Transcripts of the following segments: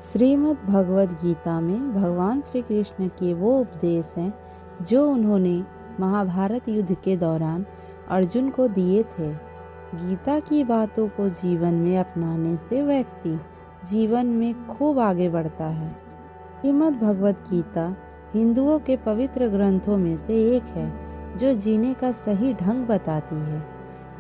श्रीमद् भगवद गीता में भगवान श्री कृष्ण के वो उपदेश हैं जो उन्होंने महाभारत युद्ध के दौरान अर्जुन को दिए थे। गीता की बातों को जीवन में अपनाने से व्यक्ति जीवन में खूब आगे बढ़ता है। श्रीमद् भगवद गीता हिंदुओं के पवित्र ग्रंथों में से एक है जो जीने का सही ढंग बताती है।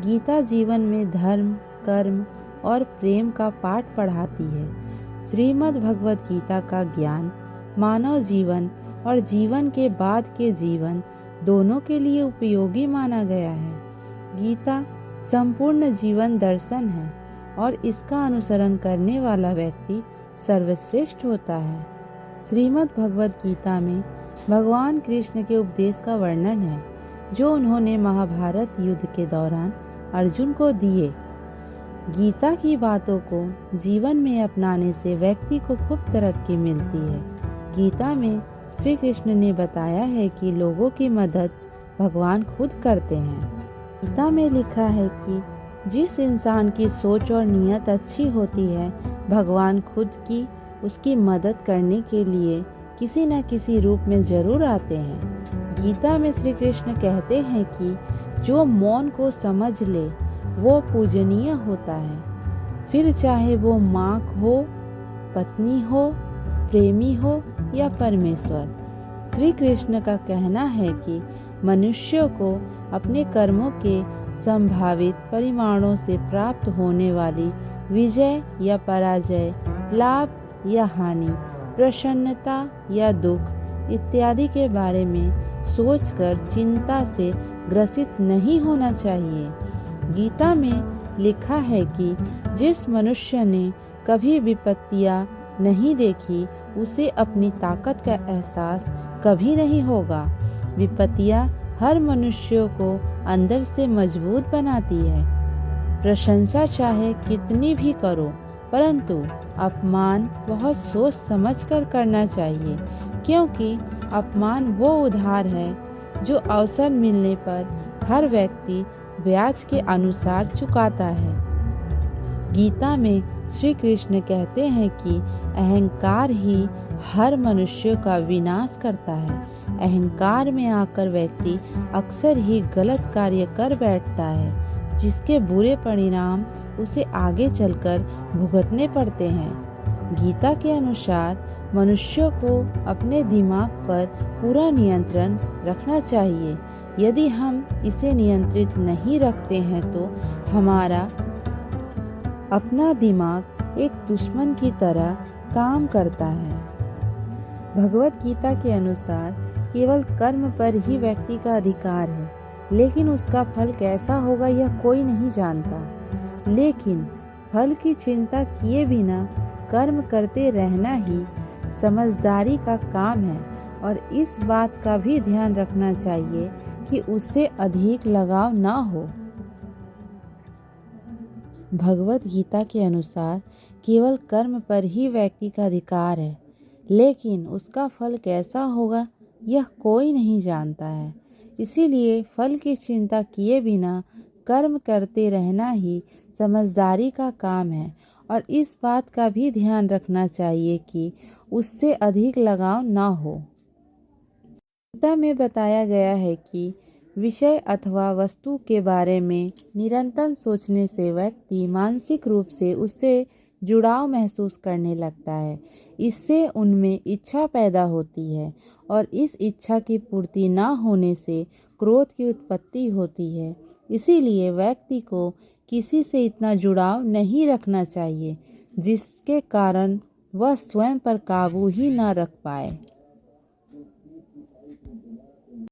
गीता जीवन में धर्म, कर्म और प्रेम का पाठ पढ़ाती है। श्रीमद् भगवद गीता का ज्ञान मानव जीवन और जीवन के बाद के जीवन दोनों के लिए उपयोगी माना गया है। गीता संपूर्ण जीवन दर्शन है और इसका अनुसरण करने वाला व्यक्ति सर्वश्रेष्ठ होता है। श्रीमद् भगवद गीता में भगवान कृष्ण के उपदेश का वर्णन है जो उन्होंने महाभारत युद्ध के दौरान अर्जुन को दिए। गीता की बातों को जीवन में अपनाने से व्यक्ति को खूब तरक्की मिलती है। गीता में श्री कृष्ण ने बताया है कि लोगों की मदद भगवान खुद करते हैं। गीता में लिखा है कि जिस इंसान की सोच और नीयत अच्छी होती है, भगवान खुद की उसकी मदद करने के लिए किसी न किसी रूप में जरूर आते हैं। गीता में श्री कृष्ण कहते हैं कि जो मौन को समझ ले वो पूजनीय होता है, फिर चाहे वो माँ हो, पत्नी हो, प्रेमी हो या परमेश्वर। श्री कृष्ण का कहना है कि मनुष्य को अपने कर्मों के संभावित परिणामों से प्राप्त होने वाली विजय या पराजय, लाभ या हानि, प्रसन्नता या दुख इत्यादि के बारे में सोचकर चिंता से ग्रसित नहीं होना चाहिए। गीता में लिखा है कि जिस मनुष्य ने कभी विपत्तियां नहीं देखी उसे अपनी ताकत का एहसास कभी नहीं होगा। विपत्तियां हर मनुष्य को अंदर से मजबूत बनाती है। प्रशंसा चाहे कितनी भी करो, परंतु अपमान बहुत सोच समझकर करना चाहिए, क्योंकि अपमान वो उधार है जो अवसर मिलने पर हर व्यक्ति ब्याज के अनुसार चुकाता है। गीता में श्री कृष्ण कहते हैं कि अहंकार ही हर मनुष्य का विनाश करता है। अहंकार में आकर व्यक्ति अक्सर ही गलत कार्य कर बैठता है, जिसके बुरे परिणाम उसे आगे चलकर भुगतने पड़ते हैं। गीता के अनुसार मनुष्य को अपने दिमाग पर पूरा नियंत्रण रखना चाहिए। यदि हम इसे नियंत्रित नहीं रखते हैं तो हमारा अपना दिमाग एक दुश्मन की तरह काम करता है। भगवत गीता के अनुसार केवल कर्म पर ही व्यक्ति का अधिकार है, लेकिन उसका फल कैसा होगा यह कोई नहीं जानता। लेकिन फल की चिंता किए बिना कर्म करते रहना ही समझदारी का काम है और इस बात का भी ध्यान रखना चाहिए कि उससे अधिक लगाव ना हो। भगवत गीता के अनुसार केवल कर्म पर ही व्यक्ति का अधिकार है, लेकिन उसका फल कैसा होगा यह कोई नहीं जानता है। इसीलिए फल की चिंता किए बिना कर्म करते रहना ही समझदारी का काम है और इस बात का भी ध्यान रखना चाहिए कि उससे अधिक लगाव ना हो। गीता में बताया गया है कि विषय अथवा वस्तु के बारे में निरंतर सोचने से व्यक्ति मानसिक रूप से उससे जुड़ाव महसूस करने लगता है। इससे उनमें इच्छा पैदा होती है और इस इच्छा की पूर्ति ना होने से क्रोध की उत्पत्ति होती है। इसीलिए व्यक्ति को किसी से इतना जुड़ाव नहीं रखना चाहिए जिसके कारण वह स्वयं पर काबू ही ना रख पाए।